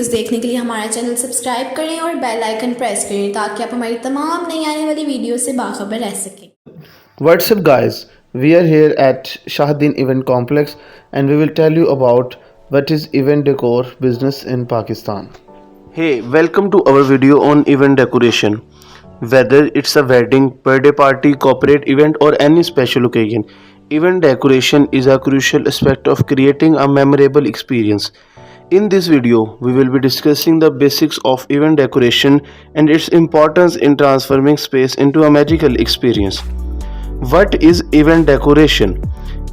Videos देखने के लिए हमारा चैनल सब्सक्राइब करें और बेल आइकन प्रेस करें ताकि आप हमारी तमाम नई आने वाली वीडियो से बाखबर रह सकें। What's up guys, we are here at Shahdin Event Complex and we will tell you about what is event decor business in Pakistan. Hey, welcome to our video on event decoration. Whether it's a wedding, birthday party, corporate event or any special occasion, event decoration is a crucial aspect of creating a memorable experience. In this video, we will be discussing the basics of event decoration and its importance in transforming space into a magical experience. What is event decoration?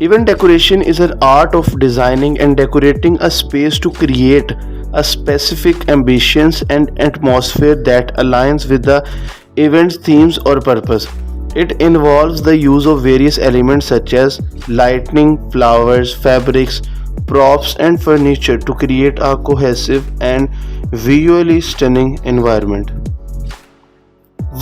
Event decoration is an art of designing and decorating a space to create a specific ambience and atmosphere that aligns with the event's themes or purpose. It involves the use of various elements such as lighting, flowers, fabrics, props, and furniture to create a cohesive and visually stunning environment.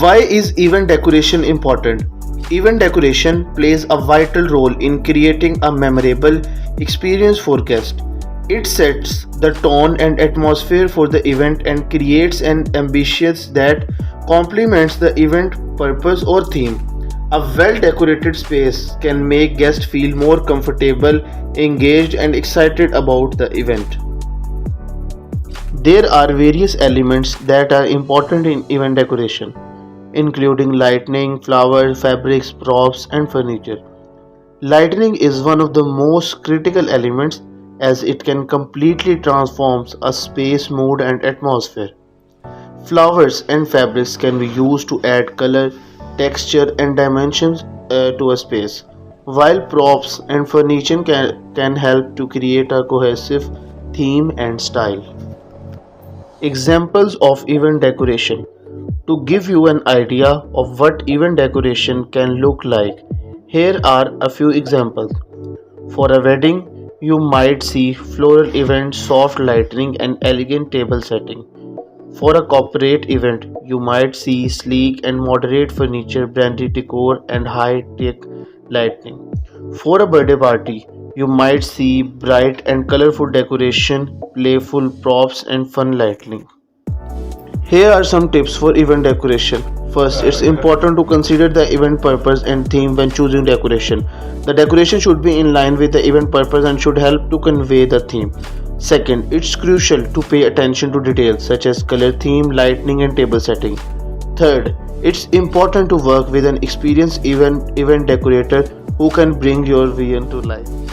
Why is event decoration important? Event decoration plays a vital role in creating a memorable experience for guests. It sets the tone and atmosphere for the event and creates an ambience that complements the event purpose or theme. A well-decorated space can make guests feel more comfortable, engaged, and excited about the event. There are various elements that are important in event decoration, including lighting, flowers, fabrics, props, and furniture. Lighting is one of the most critical elements as it can completely transform a space's mood and atmosphere. Flowers and fabrics can be used to add color, texture, and dimensions to a space, while props and furniture can help to create a cohesive theme and style. Examples of event decoration. To give you an idea of what event decoration can look like, here are a few examples. For a wedding, you might see floral event, soft lighting, and elegant table setting. For a corporate event, you might see sleek and moderate furniture, branded decor, and high-tech lighting. For a birthday party, you might see bright and colorful decoration, playful props, and fun lighting. Here are some tips for event decoration. First, it's important to consider the event purpose and theme when choosing decoration. The decoration should be in line with the event purpose and should help to convey the theme. Second, it's crucial to pay attention to details such as color theme, lighting, and table setting. Third, it's important to work with an experienced event decorator who can bring your vision to life.